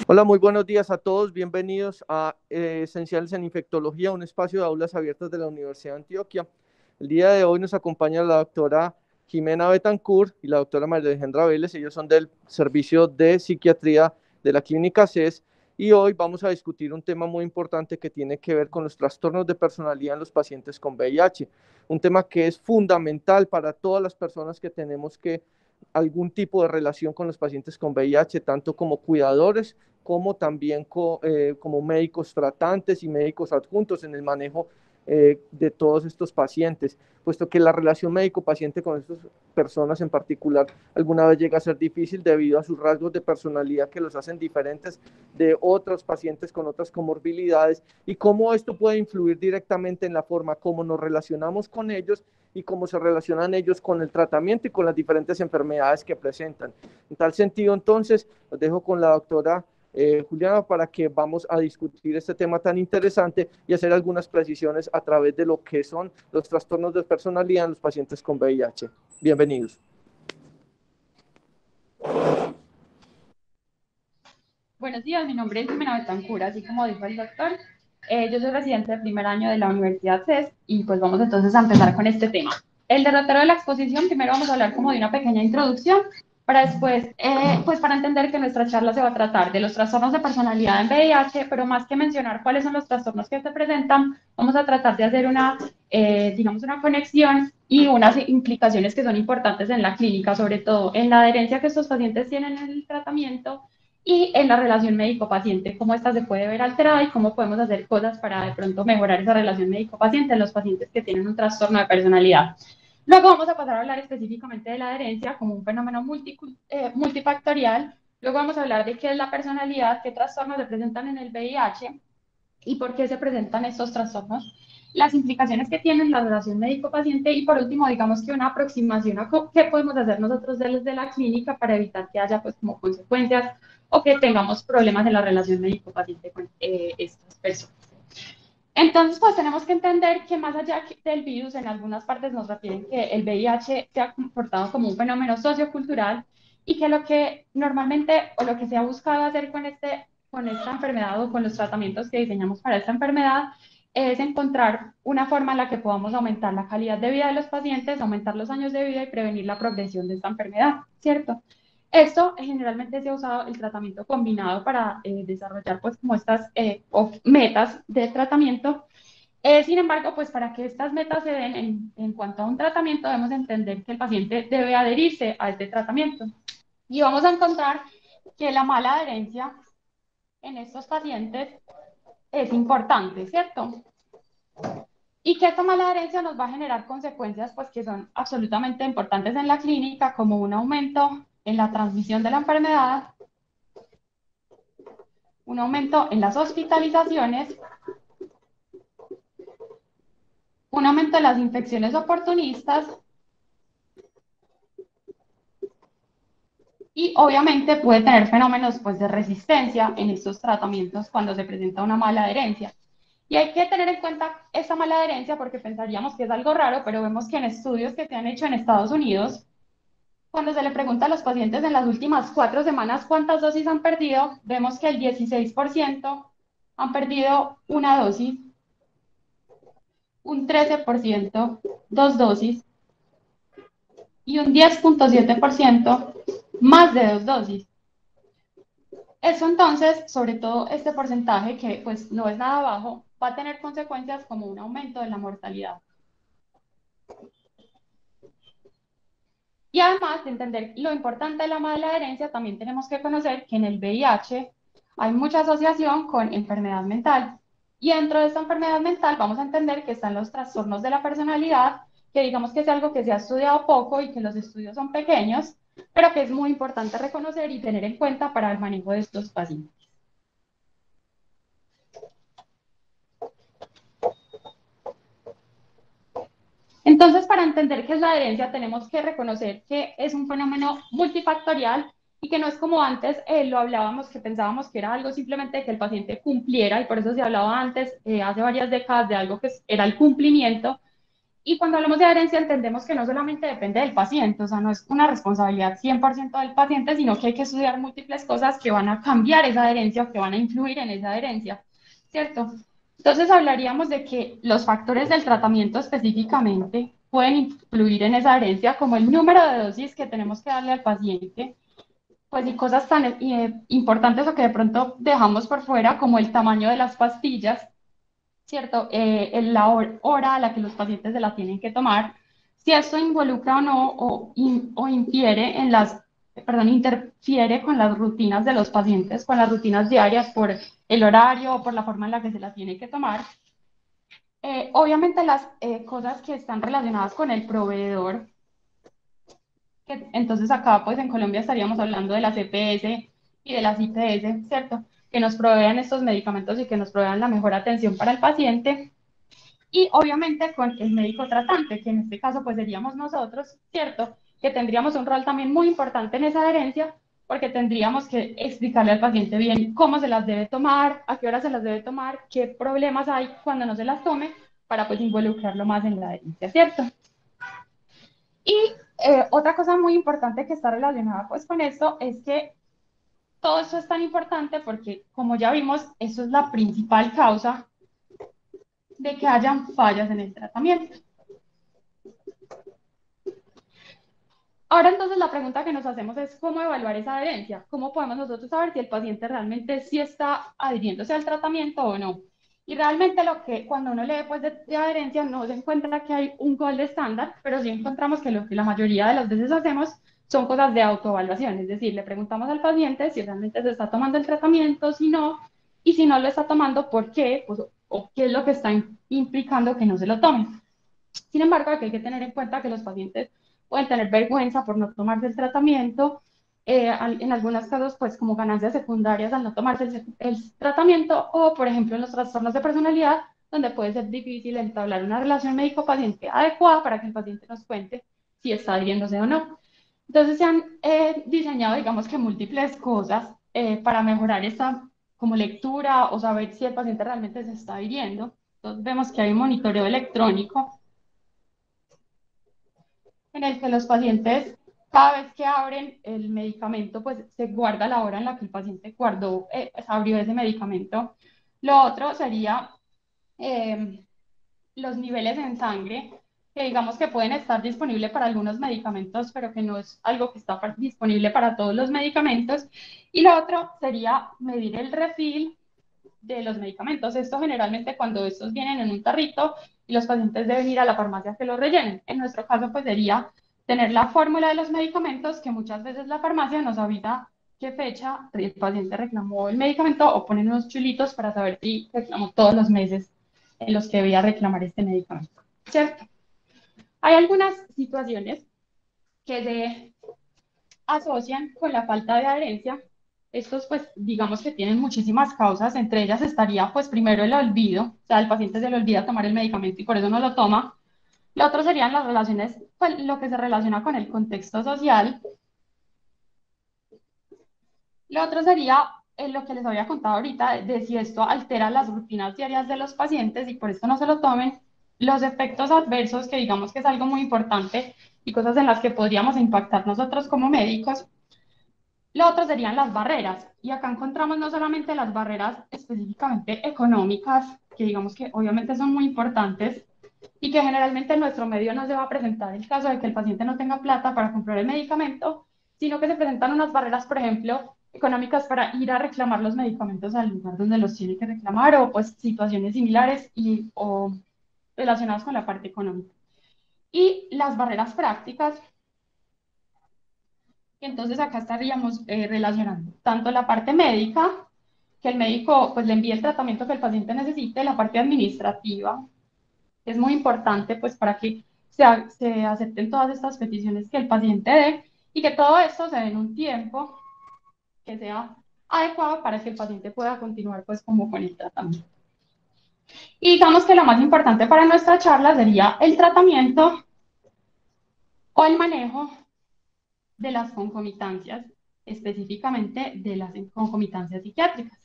Hola, muy buenos días a todos. Bienvenidos a Esenciales en Infectología, un espacio de aulas abiertas de la Universidad de Antioquia. El día de hoy nos acompaña la doctora Jimena Betancourt y la doctora María Alejandra Vélez. Ellos son del Servicio de Psiquiatría de la Clínica CES y hoy vamos a discutir un tema muy importante que tiene que ver con los trastornos de personalidad en los pacientes con VIH. Un tema que es fundamental para todas las personas que tenemos que algún tipo de relación con los pacientes con VIH, tanto como cuidadores como también como médicos tratantes y médicos adjuntos en el manejo de todos estos pacientes, puesto que la relación médico-paciente con estas personas en particular alguna vez llega a ser difícil debido a sus rasgos de personalidad que los hacen diferentes de otros pacientes con otras comorbilidades y cómo esto puede influir directamente en la forma como nos relacionamos con ellos y cómo se relacionan ellos con el tratamiento y con las diferentes enfermedades que presentan. En tal sentido, entonces, los dejo con la doctora Juliana, para que vamos a discutir este tema tan interesante y hacer algunas precisiones a través de lo que son los trastornos de personalidad en los pacientes con VIH. Bienvenidos. Buenos días, mi nombre es Jimena Betancourt, así como dijo el doctor. Yo soy residente de primer año de la Universidad CES y pues vamos entonces a empezar con este tema. El derrotero de la exposición, primero vamos a hablar como de una pequeña introducción para después, pues para entender que nuestra charla se va a tratar de los trastornos de personalidad en VIH, pero más que mencionar cuáles son los trastornos que se presentan, vamos a tratar de hacer una, digamos, una conexión y unas implicaciones que son importantes en la clínica, sobre todo en la adherencia que estos pacientes tienen en el tratamiento y en la relación médico-paciente, cómo esta se puede ver alterada y cómo podemos hacer cosas para de pronto mejorar esa relación médico-paciente en los pacientes que tienen un trastorno de personalidad. Luego vamos a pasar a hablar específicamente de la adherencia como un fenómeno multifactorial. Luego vamos a hablar de qué es la personalidad, qué trastornos se presentan en el VIH y por qué se presentan estos trastornos, las implicaciones que tienen la relación médico-paciente y por último, digamos que una aproximación a qué podemos hacer nosotros desde la clínica para evitar que haya pues como consecuencias o que tengamos problemas en la relación médico-paciente con estas personas. Entonces, pues tenemos que entender que más allá del virus, en algunas partes nos refieren que el VIH se ha comportado como un fenómeno sociocultural y que lo que normalmente o lo que se ha buscado hacer con esta enfermedad o con los tratamientos que diseñamos para esta enfermedad es encontrar una forma en la que podamos aumentar la calidad de vida de los pacientes, aumentar los años de vida y prevenir la progresión de esta enfermedad, ¿cierto? Esto generalmente se ha usado el tratamiento combinado para desarrollar pues como estas metas de tratamiento. Sin embargo, pues para que estas metas se den en cuanto a un tratamiento, debemos entender que el paciente debe adherirse a este tratamiento. Y vamos a encontrar que la mala adherencia en estos pacientes es importante, ¿cierto? Y que esta mala adherencia nos va a generar consecuencias pues que son absolutamente importantes en la clínica, como un aumento en la transmisión de la enfermedad, un aumento en las hospitalizaciones, un aumento en las infecciones oportunistas y obviamente puede tener fenómenos pues, de resistencia en estos tratamientos cuando se presenta una mala adherencia. Y hay que tener en cuenta esta mala adherencia porque pensaríamos que es algo raro, pero vemos que en estudios que se han hecho en Estados Unidos, cuando se le pregunta a los pacientes en las últimas 4 semanas cuántas dosis han perdido, vemos que el 16% han perdido una dosis, un 13% 2 dosis y un 10,7% más de 2 dosis. Eso entonces, sobre todo este porcentaje que pues no es nada bajo, va a tener consecuencias como un aumento de la mortalidad. Y además de entender lo importante de la mala adherencia, también tenemos que conocer que en el VIH hay mucha asociación con enfermedad mental. Y dentro de esta enfermedad mental vamos a entender que están los trastornos de la personalidad, que digamos que es algo que se ha estudiado poco y que los estudios son pequeños, pero que es muy importante reconocer y tener en cuenta para el manejo de estos pacientes. Entonces, para entender qué es la adherencia, tenemos que reconocer que es un fenómeno multifactorial y que no es como antes lo hablábamos, que pensábamos que era algo simplemente que el paciente cumpliera, y por eso se hablaba antes, hace varias décadas, de algo que era el cumplimiento, Y cuando hablamos de adherencia entendemos que no solamente depende del paciente, o sea, no es una responsabilidad 100% del paciente, sino que hay que estudiar múltiples cosas que van a cambiar esa adherencia o que van a influir en esa adherencia, ¿cierto? Entonces hablaríamos de que los factores del tratamiento específicamente pueden influir en esa adherencia, como el número de dosis que tenemos que darle al paciente, pues y cosas tan importantes o que de pronto dejamos por fuera, como el tamaño de las pastillas, ¿cierto? La hora a la que los pacientes se la tienen que tomar, si esto involucra o no o infiere en perdón, interfiere con las rutinas de los pacientes, con las rutinas diarias por el horario o por la forma en la que se la tiene que tomar. Obviamente las cosas que están relacionadas con el proveedor, que entonces acá pues en Colombia estaríamos hablando de las EPS y de las IPS, ¿cierto? Que nos provean estos medicamentos y que nos provean la mejor atención para el paciente. Y obviamente con el médico tratante, que en este caso pues seríamos nosotros, ¿cierto? Que tendríamos un rol también muy importante en esa adherencia, porque tendríamos que explicarle al paciente bien cómo se las debe tomar, a qué hora se las debe tomar, qué problemas hay cuando no se las tome, para pues involucrarlo más en la adherencia, ¿cierto? Y otra cosa muy importante que está relacionada pues con esto es que todo esto es tan importante porque, como ya vimos, eso es la principal causa de que hayan fallas en el tratamiento. Ahora entonces la pregunta que nos hacemos es cómo evaluar esa adherencia, cómo podemos nosotros saber si el paciente realmente sí está adhiriéndose al tratamiento o no. Y realmente lo que cuando uno lee pues de adherencia no se encuentra que hay un gol de estándar, pero sí encontramos que lo que la mayoría de las veces hacemos son cosas de autoevaluación, es decir, le preguntamos al paciente si realmente se está tomando el tratamiento, si no, y si no lo está tomando, ¿por qué? Pues, o qué es lo que está implicando que no se lo tomen. Sin embargo, aquí hay que tener en cuenta que los pacientes pueden tener vergüenza por no tomarse el tratamiento, en algunos casos, pues como ganancias secundarias al no tomarse el tratamiento, o por ejemplo en los trastornos de personalidad, donde puede ser difícil entablar una relación médico-paciente adecuada para que el paciente nos cuente si está adhiriéndose o no. Entonces se han diseñado, digamos que múltiples cosas para mejorar esta como lectura o saber si el paciente realmente se está adhiriendo. Entonces vemos que hay un monitoreo electrónico en el que los pacientes, cada vez que abren el medicamento, pues se guarda la hora en la que el paciente guardó, abrió ese medicamento. Lo otro sería eh, los niveles en sangre, que digamos que pueden estar disponibles para algunos medicamentos, pero que no es algo que está disponible para todos los medicamentos. Y lo otro sería medir el refill de los medicamentos. Esto generalmente cuando estos vienen en un tarrito y los pacientes deben ir a la farmacia que los rellenen. En nuestro caso, pues sería tener la fórmula de los medicamentos, que muchas veces la farmacia nos avisa qué fecha el paciente reclamó el medicamento o ponen unos chulitos para saber si reclamó todos los meses en los que debía reclamar este medicamento. ¿Cierto? Hay algunas situaciones que se asocian con la falta de adherencia. Estos, pues, digamos que tienen muchísimas causas, entre ellas estaría, pues, primero el olvido, o sea, el paciente se le olvida tomar el medicamento y por eso no lo toma. Lo otro serían las relaciones, pues, lo que se relaciona con el contexto social. Lo otro sería lo que les había contado ahorita, de si esto altera las rutinas diarias de los pacientes y por esto no se lo tomen. Los efectos adversos, que digamos que es algo muy importante y cosas en las que podríamos impactar nosotros como médicos. Lo otro serían las barreras. Y acá encontramos no solamente las barreras específicamente económicas, que digamos que obviamente son muy importantes y que generalmente en nuestro medio no se va a presentar el caso de que el paciente no tenga plata para comprar el medicamento, sino que se presentan unas barreras, por ejemplo, económicas para ir a reclamar los medicamentos al lugar donde los tiene que reclamar o pues situaciones similares o relacionadas con la parte económica. Y las barreras prácticas, entonces acá estaríamos relacionando tanto la parte médica, que el médico pues le envíe el tratamiento que el paciente necesite, la parte administrativa, que es muy importante pues para que se acepten todas estas peticiones que el paciente dé y que todo esto se dé en un tiempo que sea adecuado para que el paciente pueda continuar pues como con el tratamiento. Y digamos que lo más importante para nuestra charla sería el tratamiento o el manejo de las concomitancias, específicamente de las concomitancias psiquiátricas,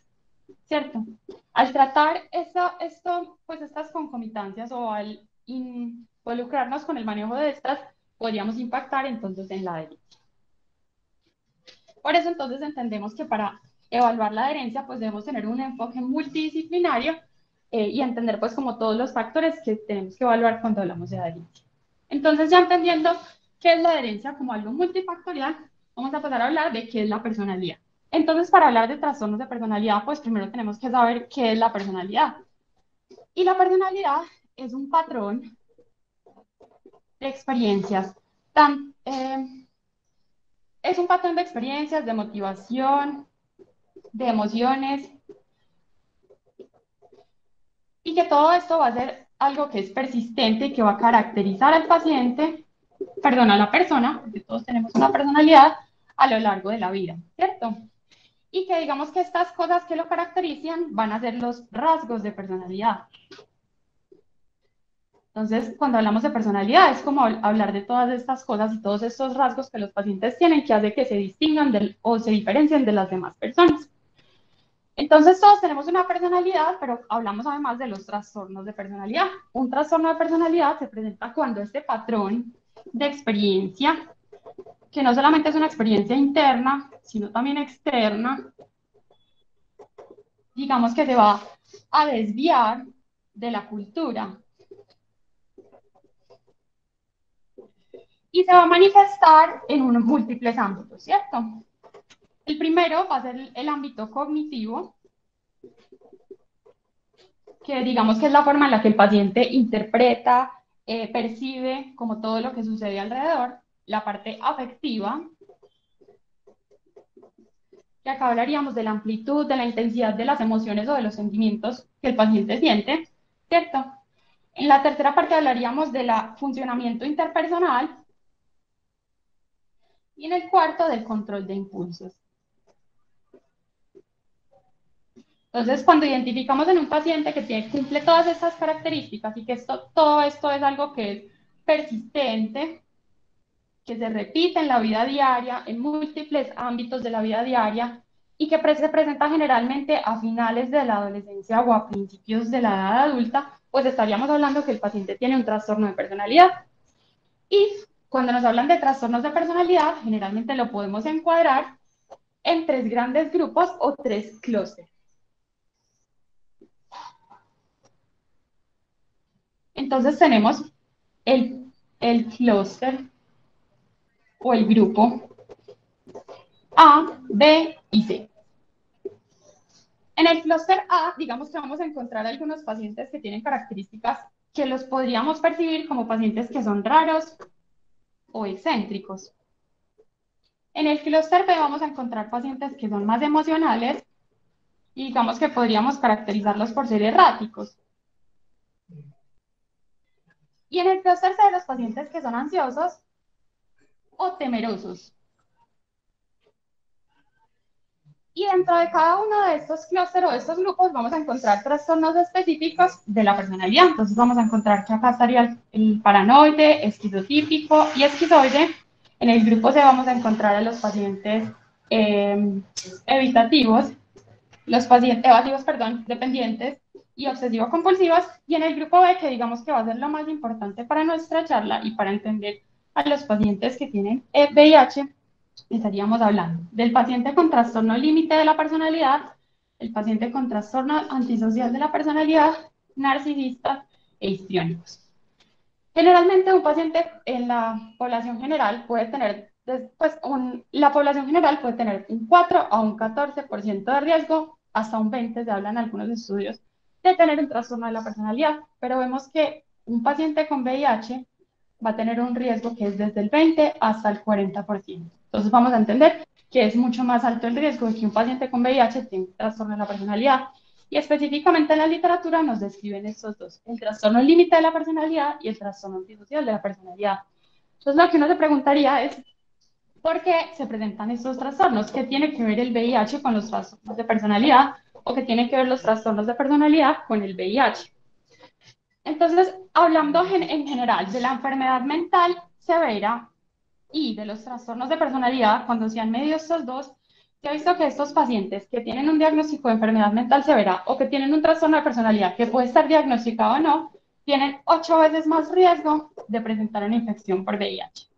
¿cierto? Al tratar pues estas concomitancias o al involucrarnos con el manejo de estas, podríamos impactar entonces en la adherencia. Por eso entonces entendemos que para evaluar la adherencia, pues debemos tener un enfoque multidisciplinario y entender pues como todos los factores que tenemos que evaluar cuando hablamos de adherencia. Entonces ya entendiendo qué es la adherencia como algo multifactorial, vamos a pasar a hablar de qué es la personalidad. Entonces, para hablar de trastornos de personalidad, pues primero tenemos que saber qué es la personalidad. Y la personalidad es un patrón de experiencias, es un patrón de experiencias, de motivación, de emociones, y que todo esto va a ser algo que es persistente y que va a caracterizar al paciente, perdón, a la persona, porque todos tenemos una personalidad a lo largo de la vida, ¿cierto? Y que digamos que estas cosas que lo caracterizan van a ser los rasgos de personalidad. Entonces, cuando hablamos de personalidad, es como hablar de todas estas cosas y todos estos rasgos que los pacientes tienen que hace que se distingan o se diferencien de las demás personas. Entonces, todos tenemos una personalidad, pero hablamos además de los trastornos de personalidad. Un trastorno de personalidad se presenta cuando este patrón de experiencia, que no solamente es una experiencia interna, sino también externa, digamos que se va a desviar de la cultura y se va a manifestar en unos múltiples ámbitos, ¿cierto? El primero va a ser el ámbito cognitivo, que digamos que es la forma en la que el paciente interpreta, percibe como todo lo que sucede alrededor. La parte afectiva, que acá hablaríamos de la amplitud, de la intensidad de las emociones o de los sentimientos que el paciente siente, ¿cierto? En la tercera parte hablaríamos del funcionamiento interpersonal y en el cuarto del control de impulsos. Entonces, cuando identificamos en un paciente que cumple todas estas características y que todo esto es algo que es persistente, que se repite en la vida diaria, en múltiples ámbitos de la vida diaria, y que se presenta generalmente a finales de la adolescencia o a principios de la edad adulta, pues estaríamos hablando que el paciente tiene un trastorno de personalidad. Y cuando nos hablan de trastornos de personalidad, generalmente lo podemos encuadrar en tres grandes grupos o tres clústeres. Entonces tenemos el clúster o el grupo A, B y C. En el clúster A, digamos que vamos a encontrar algunos pacientes que tienen características que los podríamos percibir como pacientes que son raros o excéntricos. En el clúster B vamos a encontrar pacientes que son más emocionales y digamos que podríamos caracterizarlos por ser erráticos. Y en el clúster C, los pacientes que son ansiosos o temerosos. Y dentro de cada uno de estos clústeres o de estos grupos vamos a encontrar trastornos específicos de la personalidad. Entonces vamos a encontrar que acá estaría el paranoide, esquizotípico y esquizoide. En el grupo C vamos a encontrar a los pacientes evitativos, los pacientes evasivos, perdón, dependientes y obsesivo-compulsivos. Y en el grupo B, que digamos que va a ser lo más importante para nuestra charla y para entender a los pacientes que tienen VIH, estaríamos hablando del paciente con trastorno límite de la personalidad, el paciente con trastorno antisocial de la personalidad, narcisistas e histriónicos. Generalmente un paciente en la población general puede tener, pues la población general puede tener un 4 a un 14% de riesgo, hasta un 20% se hablan en algunos estudios, de tener un trastorno de la personalidad, pero vemos que un paciente con VIH va a tener un riesgo que es desde el 20 hasta el 40%. Entonces vamos a entender que es mucho más alto el riesgo de que un paciente con VIH tenga un trastorno de la personalidad. Y específicamente en la literatura nos describen estos dos, el trastorno límite de la personalidad y el trastorno antisocial de la personalidad. Entonces lo que uno se preguntaría es, ¿por qué se presentan estos trastornos? ¿Qué tiene que ver el VIH con los trastornos de personalidad? ¿O qué tiene que ver los trastornos de personalidad con el VIH? Entonces, hablando en general de la enfermedad mental severa y de los trastornos de personalidad, cuando se han medido estos dos, se ha visto que estos pacientes que tienen un diagnóstico de enfermedad mental severa o que tienen un trastorno de personalidad que puede estar diagnosticado o no, tienen 8 veces más riesgo de presentar una infección por VIH.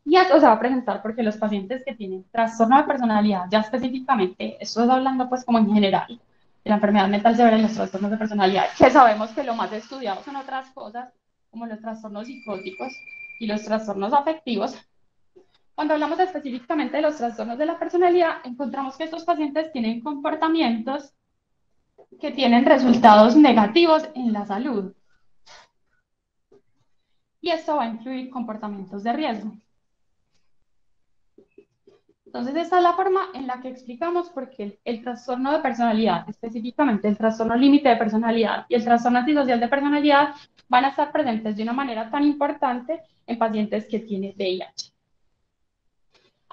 Y esto se va a presentar porque los pacientes que tienen trastorno de personalidad, ya específicamente, esto es hablando pues como en general, de la enfermedad mental severa y los trastornos de personalidad, que sabemos que lo más estudiado son otras cosas, como los trastornos psicóticos y los trastornos afectivos. Cuando hablamos específicamente de los trastornos de la personalidad, encontramos que estos pacientes tienen comportamientos que tienen resultados negativos en la salud. Y esto va a incluir comportamientos de riesgo. Entonces, esta es la forma en la que explicamos por qué el trastorno de personalidad, específicamente el trastorno límite de personalidad y el trastorno antisocial de personalidad, van a estar presentes de una manera tan importante en pacientes que tienen VIH.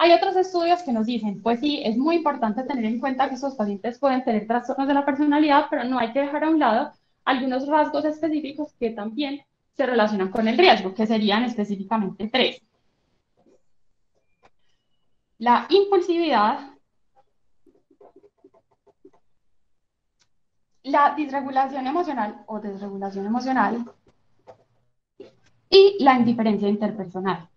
Hay otros estudios que nos dicen, pues sí, es muy importante tener en cuenta que estos pacientes pueden tener trastornos de la personalidad, pero no hay que dejar a un lado algunos rasgos específicos que también se relacionan con el riesgo, que serían específicamente 3. La impulsividad, la disregulación emocional o desregulación emocional y la indiferencia interpersonal.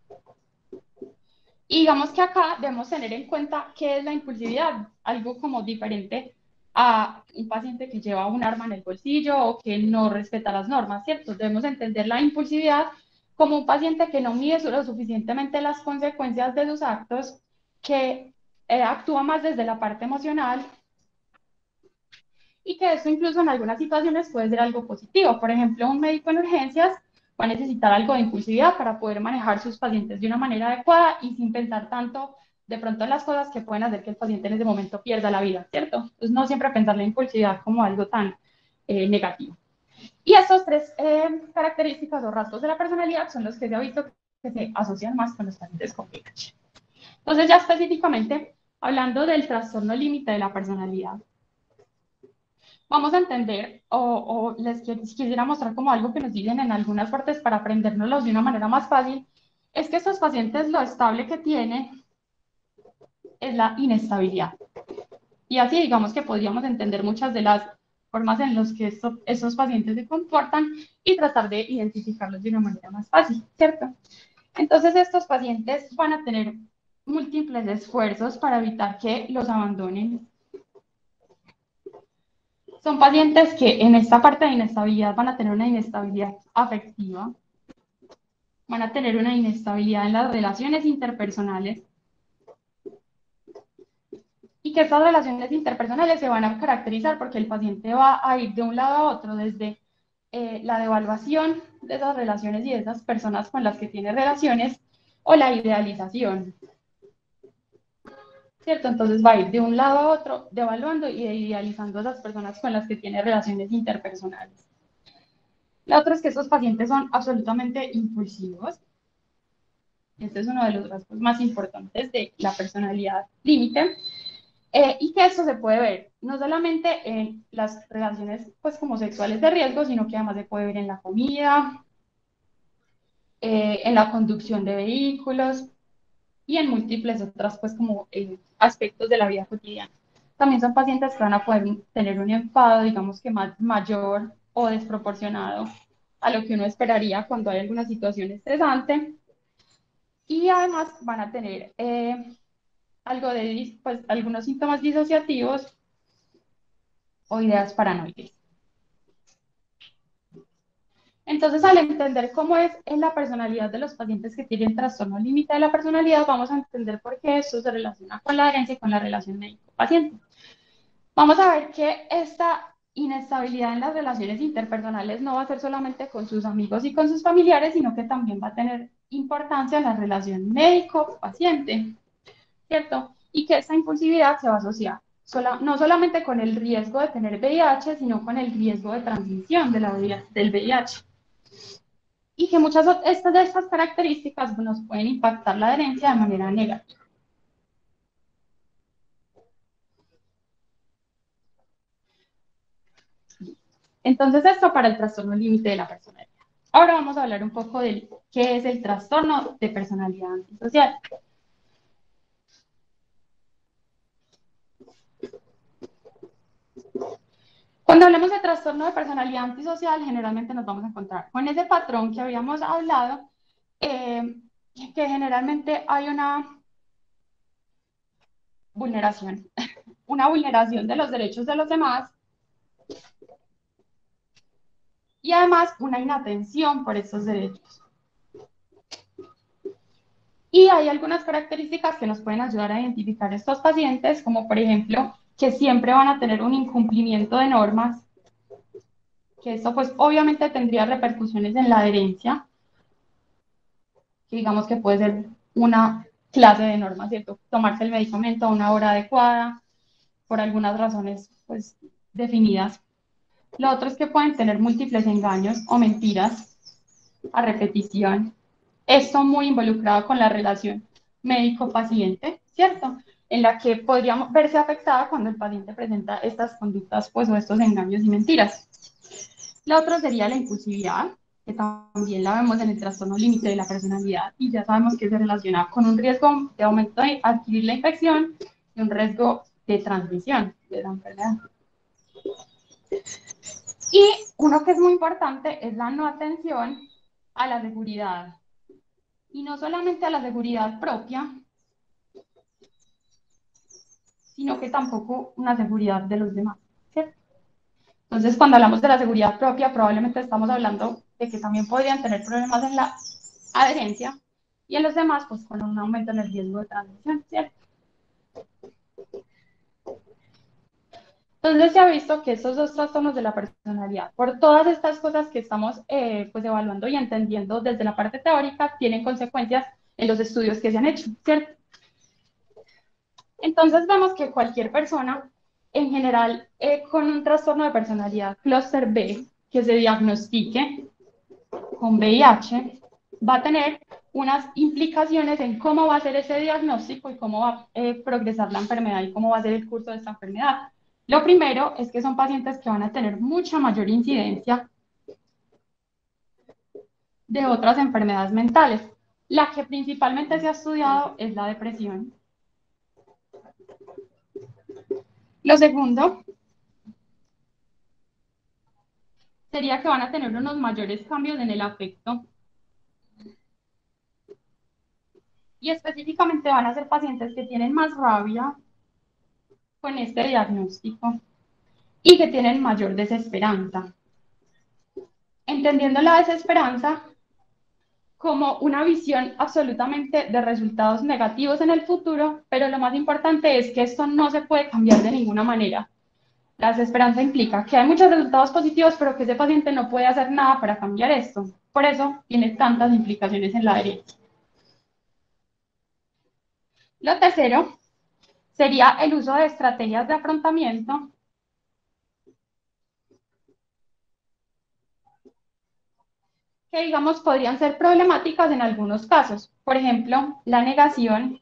Y digamos que acá debemos tener en cuenta qué es la impulsividad, algo como diferente a un paciente que lleva un arma en el bolsillo o que no respeta las normas, ¿cierto? Debemos entender la impulsividad como un paciente que no mide lo suficientemente las consecuencias de sus actos, que actúa más desde la parte emocional y que esto incluso en algunas situaciones puede ser algo positivo. Por ejemplo, un médico en urgencias va a necesitar algo de impulsividad para poder manejar sus pacientes de una manera adecuada y sin pensar tanto de pronto en las cosas que pueden hacer que el paciente en ese momento pierda la vida, ¿cierto? Entonces, no siempre pensar la impulsividad como algo tan negativo. Y estos 3 características o rasgos de la personalidad son los que se ha visto que se asocian más con los pacientes con VIH. Entonces, ya específicamente, hablando del trastorno límite de la personalidad, vamos a entender o les quisiera mostrar como algo que nos dicen en algunas partes para aprendérnoslos de una manera más fácil, es que estos pacientes lo estable que tienen es la inestabilidad. Y así digamos que podríamos entender muchas de las formas en las que estos pacientes se comportan y tratar de identificarlos de una manera más fácil, ¿cierto? Entonces estos pacientes van a tener múltiples esfuerzos para evitar que los abandonen. Son pacientes que en esta parte de inestabilidad van a tener una inestabilidad afectiva, van a tener una inestabilidad en las relaciones interpersonales y que estas relaciones interpersonales se van a caracterizar porque el paciente va a ir de un lado a otro desde la devaluación de esas relaciones y de esas personas con las que tiene relaciones o la idealización, ¿cierto? Entonces va a ir de un lado a otro devaluando y idealizando a esas personas con las que tiene relaciones interpersonales. La otra es que estos pacientes son absolutamente impulsivos. Este es uno de los rasgos más importantes de la personalidad límite. Y que esto se puede ver no solamente en las relaciones pues como sexuales de riesgo, sino que además se puede ver en la comida, en la conducción de vehículos y en múltiples otras pues como aspectos de la vida cotidiana. También son pacientes que van a poder tener un enfado, digamos que más mayor o desproporcionado a lo que uno esperaría cuando hay alguna situación estresante. Y además van a tener algo de, pues, algunos síntomas disociativos o ideas paranoides. Entonces, al entender cómo es en la personalidad de los pacientes que tienen trastorno límite de la personalidad, vamos a entender por qué esto se relaciona con la adherencia y con la relación médico-paciente. Vamos a ver que esta inestabilidad en las relaciones interpersonales no va a ser solamente con sus amigos y con sus familiares, sino que también va a tener importancia en la relación médico-paciente, ¿cierto? Y que esta impulsividad se va a asociar no solamente con el riesgo de tener VIH, sino con el riesgo de transmisión del VIH. Y que muchas de estas características nos pueden impactar la adherencia de manera negativa. Entonces, esto para el trastorno límite de la personalidad. Ahora vamos a hablar un poco de qué es el trastorno de personalidad antisocial. Cuando hablamos de trastorno de personalidad antisocial, generalmente nos vamos a encontrar con ese patrón que habíamos hablado, que generalmente hay vulneración, una vulneración de los derechos de los demás y además una inatención por estos derechos. Y hay algunas características que nos pueden ayudar a identificar estos pacientes, como por ejemplo, que siempre van a tener un incumplimiento de normas, que esto pues obviamente tendría repercusiones en la adherencia, que digamos que puede ser una clase de normas, ¿cierto? Tomarse el medicamento a una hora adecuada, por algunas razones pues definidas. Lo otro es que pueden tener múltiples engaños o mentiras a repetición. Esto muy involucrado con la relación médico-paciente, ¿cierto? En la que podríamos verse afectada cuando el paciente presenta estas conductas pues, o estos engaños y mentiras. La otra sería la impulsividad, que también la vemos en el trastorno límite de la personalidad y ya sabemos que se relaciona con un riesgo de aumento de adquirir la infección y un riesgo de transmisión de la enfermedad. Y uno que es muy importante es la no atención a la seguridad. Y no solamente a la seguridad propia, sino que tampoco una seguridad de los demás, ¿cierto? Entonces, cuando hablamos de la seguridad propia, probablemente estamos hablando de que también podrían tener problemas en la adherencia y en los demás, pues con un aumento en el riesgo de transmisión, ¿cierto? Entonces se ha visto que estos dos trastornos de la personalidad, por todas estas cosas que estamos pues evaluando y entendiendo desde la parte teórica, tienen consecuencias en los estudios que se han hecho, ¿cierto? Entonces vemos que cualquier persona, en general, con un trastorno de personalidad clúster B, que se diagnostique con VIH, va a tener unas implicaciones en cómo va a ser ese diagnóstico y cómo va a progresar la enfermedad y cómo va a ser el curso de esta enfermedad. Lo primero es que son pacientes que van a tener mucha mayor incidencia de otras enfermedades mentales. La que principalmente se ha estudiado es la depresión. Lo segundo sería que van a tener unos mayores cambios en el afecto. Y específicamente van a ser pacientes que tienen más rabia con este diagnóstico y que tienen mayor desesperanza. Entendiendo la desesperanza como una visión absolutamente de resultados negativos en el futuro, pero lo más importante es que esto no se puede cambiar de ninguna manera. La desesperanza implica que hay muchos resultados positivos, pero que ese paciente no puede hacer nada para cambiar esto. Por eso tiene tantas implicaciones en la herencia. Lo tercero sería el uso de estrategias de afrontamiento que, digamos, podrían ser problemáticas en algunos casos. Por ejemplo, la negación,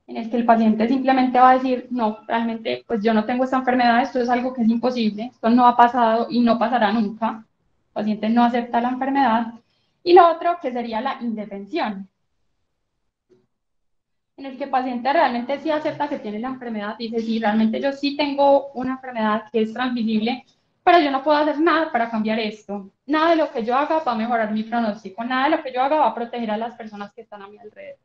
en el que el paciente simplemente va a decir, no, realmente, pues yo no tengo esta enfermedad, esto es algo que es imposible, esto no ha pasado y no pasará nunca. El paciente no acepta la enfermedad. Y lo otro, que sería la indefensión, en el que el paciente realmente sí acepta que tiene la enfermedad, dice, sí, realmente yo sí tengo una enfermedad que es transmisible, pero yo no puedo hacer nada para cambiar esto. Nada de lo que yo haga va a mejorar mi pronóstico, nada de lo que yo haga va a proteger a las personas que están a mi alrededor.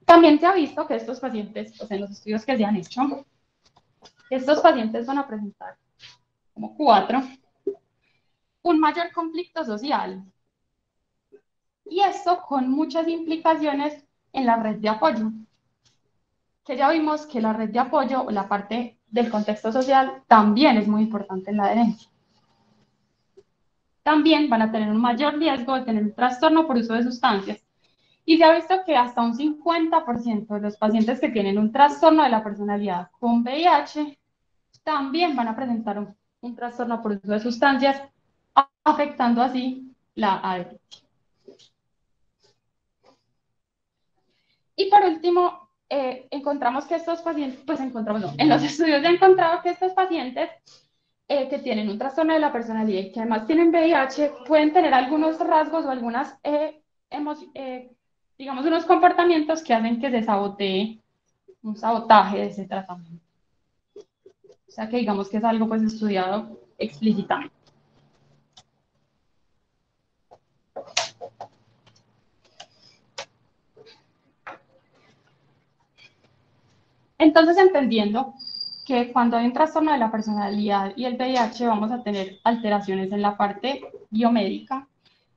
También se ha visto que estos pacientes, pues en los estudios que se han hecho, estos pacientes van a presentar como cuatro, un mayor conflicto social. Y esto con muchas implicaciones en la red de apoyo, que ya vimos que la red de apoyo o la parte del contexto social también es muy importante en la adherencia. También van a tener un mayor riesgo de tener un trastorno por uso de sustancias. Y se ha visto que hasta un 50% de los pacientes que tienen un trastorno de la personalidad con VIH también van a presentar un trastorno por uso de sustancias, afectando así la adherencia. Y por último, encontramos que estos pacientes, pues encontramos, no, en los estudios ya he encontrado que estos pacientes que tienen un trastorno de la personalidad y que además tienen VIH pueden tener algunos rasgos o algunas, digamos, unos comportamientos que hacen que se sabotee un sabotaje de ese tratamiento. O sea que digamos que es algo pues estudiado explícitamente. Entonces, entendiendo que cuando hay un trastorno de la personalidad y el VIH vamos a tener alteraciones en la parte biomédica,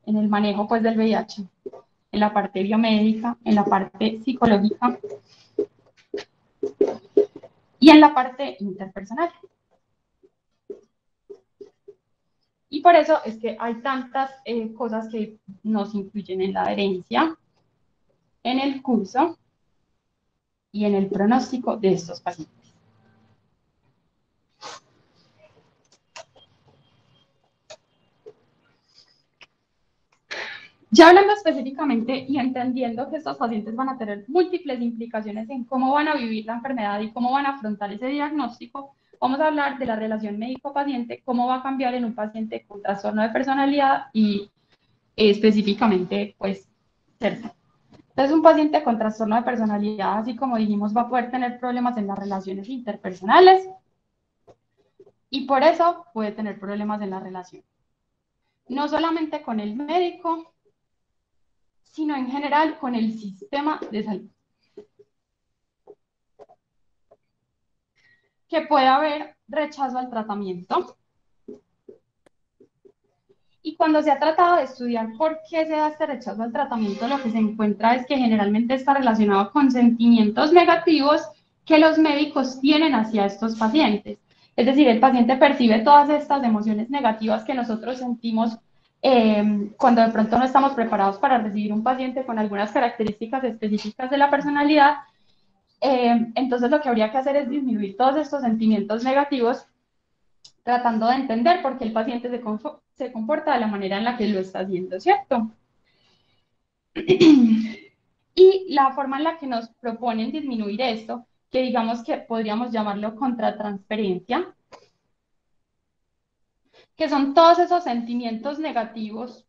en el manejo pues del VIH, en la parte biomédica, en la parte psicológica y en la parte interpersonal. Y por eso es que hay tantas cosas que nos incluyen en la herencia, en el curso y en el pronóstico de estos pacientes. Ya hablando específicamente y entendiendo que estos pacientes van a tener múltiples implicaciones en cómo van a vivir la enfermedad y cómo van a afrontar ese diagnóstico, vamos a hablar de la relación médico-paciente, cómo va a cambiar en un paciente con trastorno de personalidad y específicamente, pues, CERTA. Entonces, un paciente con trastorno de personalidad, así como dijimos, va a poder tener problemas en las relaciones interpersonales y por eso puede tener problemas en la relación. No solamente con el médico, sino en general con el sistema de salud. Que puede haber rechazo al tratamiento. Y cuando se ha tratado de estudiar por qué se da este rechazo al tratamiento, lo que se encuentra es que generalmente está relacionado con sentimientos negativos que los médicos tienen hacia estos pacientes. Es decir, el paciente percibe todas estas emociones negativas que nosotros sentimos cuando de pronto no estamos preparados para recibir un paciente con algunas características específicas de la personalidad. Entonces lo que habría que hacer es disminuir todos estos sentimientos negativos, tratando de entender por qué el paciente se comporta de la manera en la que lo está haciendo, ¿cierto? Y la forma en la que nos proponen disminuir esto, que digamos que podríamos llamarlo contratransferencia, que son todos esos sentimientos negativos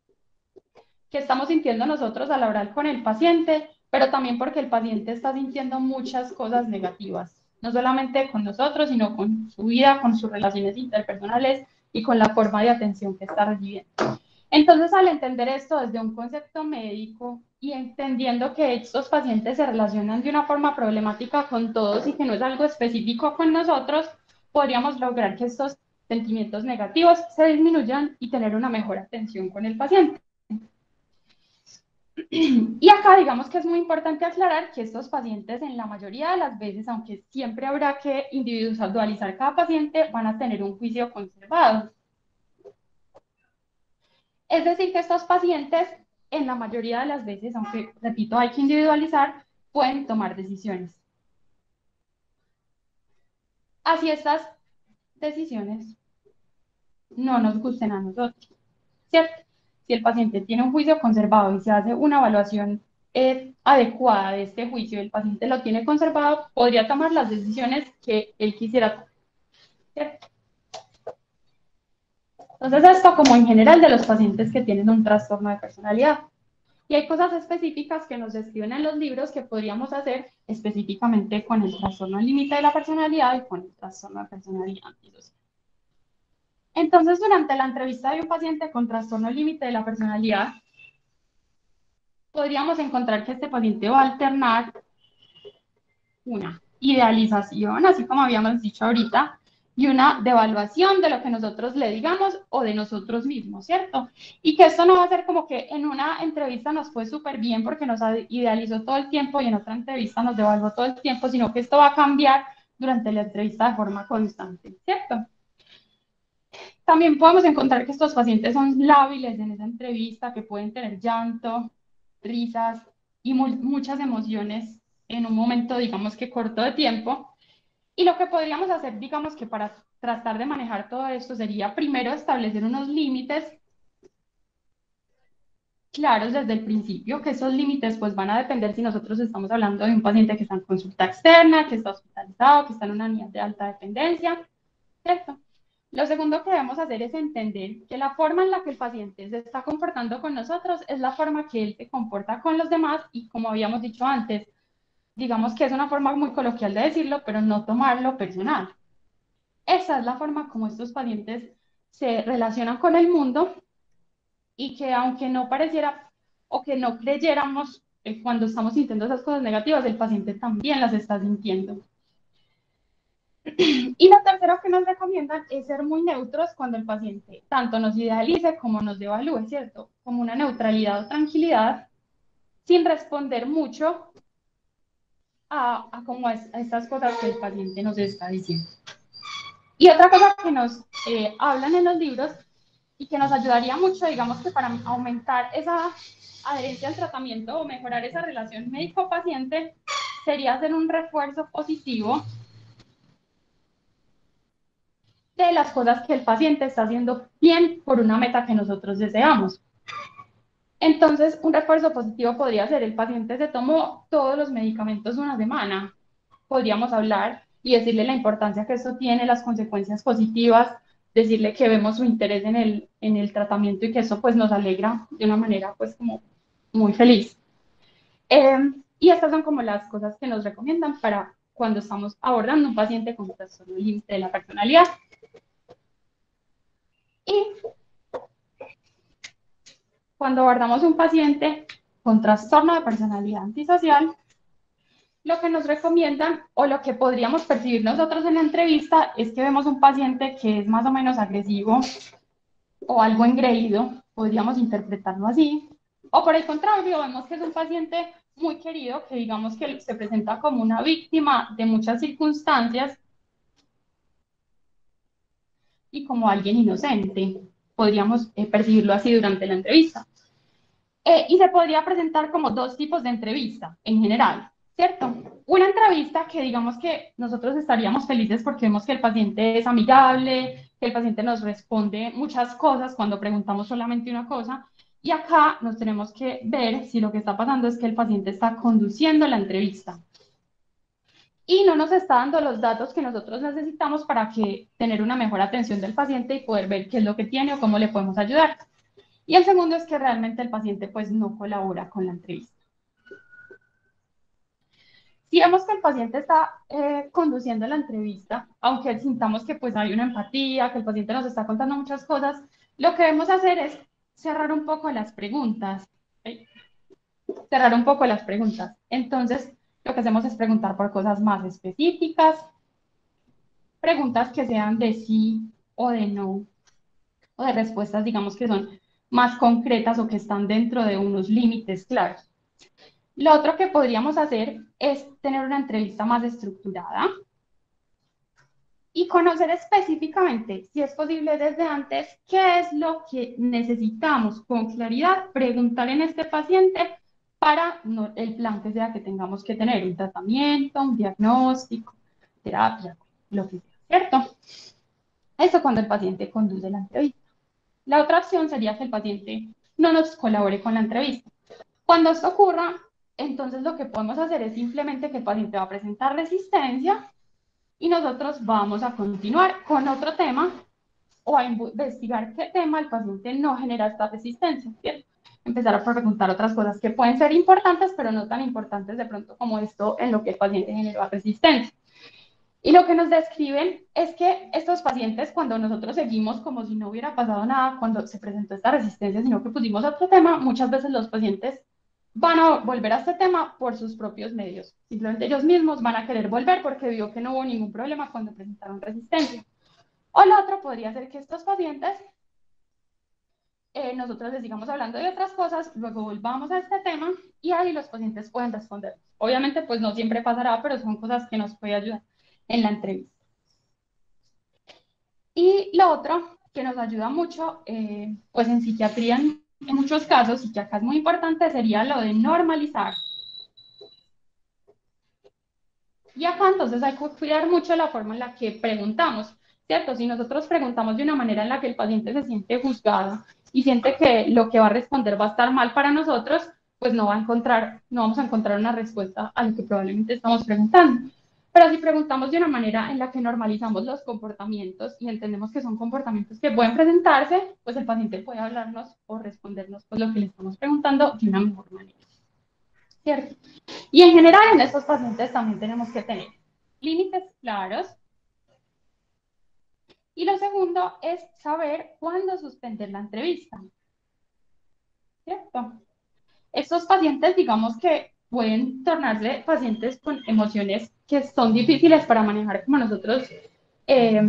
que estamos sintiendo nosotros al hablar con el paciente, pero también porque el paciente está sintiendo muchas cosas negativas, no solamente con nosotros, sino con su vida, con sus relaciones interpersonales y con la forma de atención que está recibiendo. Entonces, al entender esto desde un concepto médico y entendiendo que estos pacientes se relacionan de una forma problemática con todos y que no es algo específico con nosotros, podríamos lograr que estos sentimientos negativos se disminuyan y tener una mejor atención con el paciente. Y acá digamos que es muy importante aclarar que estos pacientes en la mayoría de las veces, aunque siempre habrá que individualizar cada paciente, van a tener un juicio conservado. Es decir, que estos pacientes en la mayoría de las veces, aunque repito, hay que individualizar, pueden tomar decisiones. Así estas decisiones no nos gusten a nosotros, ¿cierto? Si el paciente tiene un juicio conservado y se hace una evaluación adecuada de este juicio, el paciente lo tiene conservado, podría tomar las decisiones que él quisiera tomar, ¿cierto? Entonces, esto como en general de los pacientes que tienen un trastorno de personalidad. Y hay cosas específicas que nos describen en los libros que podríamos hacer específicamente con el trastorno límite de la personalidad y con el trastorno de personalidad antisocial. Entonces, durante la entrevista de un paciente con trastorno límite de la personalidad, podríamos encontrar que este paciente va a alternar una idealización, así como habíamos dicho ahorita, y una devaluación de lo que nosotros le digamos o de nosotros mismos, ¿cierto? Y que esto no va a ser como que en una entrevista nos fue súper bien porque nos idealizó todo el tiempo y en otra entrevista nos devaluó todo el tiempo, sino que esto va a cambiar durante la entrevista de forma constante, ¿cierto? También podemos encontrar que estos pacientes son lábiles en esa entrevista, que pueden tener llanto, risas y muchas emociones en un momento, digamos que corto de tiempo. Y lo que podríamos hacer, digamos que para tratar de manejar todo esto sería primero establecer unos límites claros desde el principio, que esos límites pues van a depender si nosotros estamos hablando de un paciente que está en consulta externa, que está hospitalizado, que está en una unidad de alta dependencia, ¿cierto? Lo segundo que debemos hacer es entender que la forma en la que el paciente se está comportando con nosotros es la forma que él se comporta con los demás y como habíamos dicho antes, digamos que es una forma muy coloquial de decirlo, pero no tomarlo personal. Esa es la forma como estos pacientes se relacionan con el mundo y que aunque no pareciera o que no creyéramos cuando estamos sintiendo esas cosas negativas, el paciente también las está sintiendo. Y lo tercero que nos recomiendan es ser muy neutros cuando el paciente tanto nos idealice como nos devalúe, ¿cierto? Como una neutralidad o tranquilidad, sin responder mucho como a estas cosas que el paciente nos está diciendo. Y otra cosa que nos hablan en los libros y que nos ayudaría mucho, digamos que para aumentar esa adherencia al tratamiento o mejorar esa relación médico-paciente, sería hacer un refuerzo positivo de las cosas que el paciente está haciendo bien por una meta que nosotros deseamos. Entonces, un refuerzo positivo podría ser: el paciente se tomó todos los medicamentos una semana. Podríamos hablar y decirle la importancia que eso tiene, las consecuencias positivas, decirle que vemos su interés en el tratamiento y que eso pues nos alegra de una manera pues como muy feliz. Y estas son como las cosas que nos recomiendan para cuando estamos abordando un paciente con trastorno límite de la personalidad. Y cuando abordamos un paciente con trastorno de personalidad antisocial, lo que nos recomiendan o lo que podríamos percibir nosotros en la entrevista es que vemos un paciente que es más o menos agresivo o algo engreído, podríamos interpretarlo así. O por el contrario, vemos que es un paciente muy querido, que digamos que se presenta como una víctima de muchas circunstancias y como alguien inocente. Podríamos percibirlo así durante la entrevista. Y se podría presentar como dos tipos de entrevista en general, ¿cierto? Una entrevista que digamos que nosotros estaríamos felices porque vemos que el paciente es amigable, que el paciente nos responde muchas cosas cuando preguntamos solamente una cosa. Y acá nos tenemos que ver si lo que está pasando es que el paciente está conduciendo la entrevista y no nos está dando los datos que nosotros necesitamos para que tener una mejor atención del paciente y poder ver qué es lo que tiene o cómo le podemos ayudar. Y el segundo es que realmente el paciente pues no colabora con la entrevista. Si vemos que el paciente está conduciendo la entrevista, aunque sintamos que pues hay una empatía, que el paciente nos está contando muchas cosas, lo que debemos hacer es cerrar un poco las preguntas. ¿Sí? Cerrar un poco las preguntas. Entonces, lo que hacemos es preguntar por cosas más específicas, preguntas que sean de sí o de no, o de respuestas, digamos, que son más concretas o que están dentro de unos límites claros. Lo otro que podríamos hacer es tener una entrevista más estructurada y conocer específicamente, si es posible desde antes, qué es lo que necesitamos con claridad preguntar en este paciente para el plan que sea que tengamos que tener, un tratamiento, un diagnóstico, terapia, lo que sea, ¿cierto? Eso cuando el paciente conduce la entrevista. La otra opción sería que el paciente no nos colabore con la entrevista. Cuando esto ocurra, entonces lo que podemos hacer es simplemente que el paciente va a presentar resistencia y nosotros vamos a continuar con otro tema o a investigar qué tema el paciente no genera esta resistencia, ¿cierto? Empezar a preguntar otras cosas que pueden ser importantes, pero no tan importantes de pronto como esto en lo que el paciente generó resistencia. Y lo que nos describen es que estos pacientes, cuando nosotros seguimos como si no hubiera pasado nada, cuando se presentó esta resistencia, sino que pusimos otro tema, muchas veces los pacientes van a volver a este tema por sus propios medios. Simplemente ellos mismos van a querer volver porque vio que no hubo ningún problema cuando presentaron resistencia. O lo otro podría ser que estos pacientes, nosotros les sigamos hablando de otras cosas, luego volvamos a este tema y ahí los pacientes pueden responder. Obviamente, pues no siempre pasará, pero son cosas que nos puede ayudar en la entrevista. Y lo otro que nos ayuda mucho, pues en psiquiatría en muchos casos, y que acá es muy importante, sería lo de normalizar. Y acá entonces hay que cuidar mucho la forma en la que preguntamos, ¿cierto? Si nosotros preguntamos de una manera en la que el paciente se siente juzgado y siente que lo que va a responder va a estar mal para nosotros, pues no vamos a encontrar una respuesta a lo que probablemente estamos preguntando. Pero si preguntamos de una manera en la que normalizamos los comportamientos y entendemos que son comportamientos que pueden presentarse, pues el paciente puede hablarnos o respondernos pues lo que le estamos preguntando de una mejor manera, ¿cierto? Y en general en estos pacientes también tenemos que tener límites claros, Y lo segundo es saber cuándo suspender la entrevista, ¿cierto? Estos pacientes, digamos que pueden tornarse pacientes con emociones que son difíciles para manejar como nosotros, eh,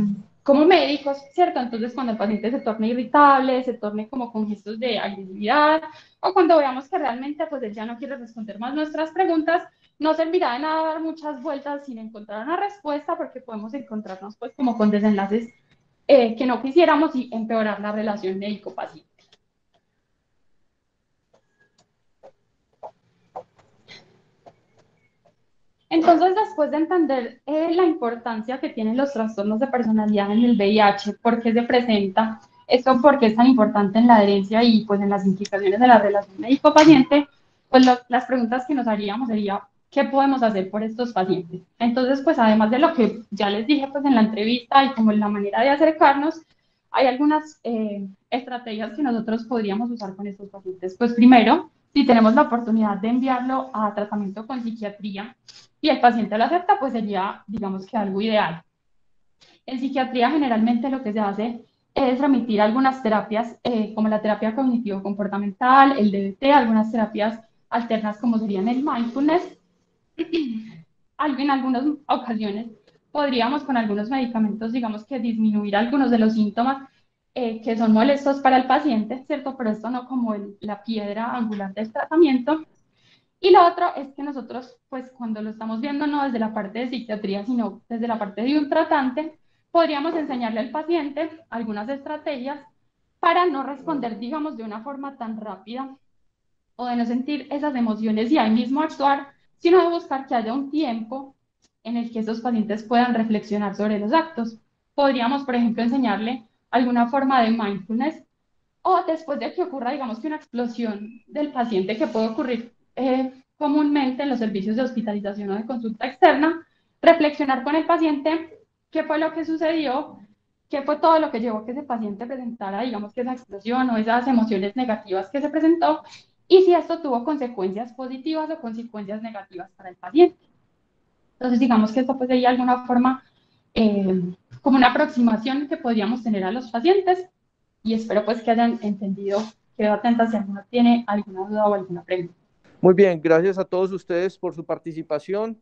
como médicos, ¿cierto? Entonces, cuando el paciente se torne irritable, se torne como con gestos de agresividad, o cuando veamos que realmente pues él ya no quiere responder más nuestras preguntas, no servirá de nada dar muchas vueltas sin encontrar una respuesta, porque podemos encontrarnos pues como con desenlaces que no quisiéramos y empeorar la relación médico-paciente. Entonces, después de entender la importancia que tienen los trastornos de personalidad en el VIH, por qué se presenta, esto por qué es tan importante en la adherencia y pues en las implicaciones de la relación médico-paciente, pues las preguntas que nos haríamos sería, ¿qué podemos hacer por estos pacientes? Entonces, pues además de lo que ya les dije pues en la entrevista y como en la manera de acercarnos, hay algunas estrategias que nosotros podríamos usar con estos pacientes. Pues primero, si tenemos la oportunidad de enviarlo a tratamiento con psiquiatría, y el paciente lo acepta, pues sería, digamos que algo ideal. En psiquiatría generalmente lo que se hace es remitir algunas terapias como la terapia cognitivo-comportamental, el DBT, algunas terapias alternas como serían el mindfulness. En algunas ocasiones podríamos con algunos medicamentos, digamos que disminuir algunos de los síntomas que son molestos para el paciente, ¿cierto? Pero esto no como la piedra angular del tratamiento. Y lo otro es que nosotros, pues cuando lo estamos viendo no desde la parte de psiquiatría, sino desde la parte de un tratante, podríamos enseñarle al paciente algunas estrategias para no responder, digamos, de una forma tan rápida o de no sentir esas emociones y ahí mismo actuar, sino de buscar que haya un tiempo en el que esos pacientes puedan reflexionar sobre los actos. Podríamos, por ejemplo, enseñarle alguna forma de mindfulness o después de que ocurra, digamos que una explosión del paciente que puede ocurrir comúnmente en los servicios de hospitalización o de consulta externa, reflexionar con el paciente qué fue lo que sucedió, qué fue todo lo que llevó a que ese paciente presentara, digamos que esa explosión o esas emociones negativas que se presentó, y si esto tuvo consecuencias positivas o consecuencias negativas para el paciente. Entonces, digamos que esto pues sería alguna forma, como una aproximación que podríamos tener a los pacientes y espero pues que hayan entendido. Quedo atenta si alguno tiene alguna duda o alguna pregunta. Muy bien, gracias a todos ustedes por su participación.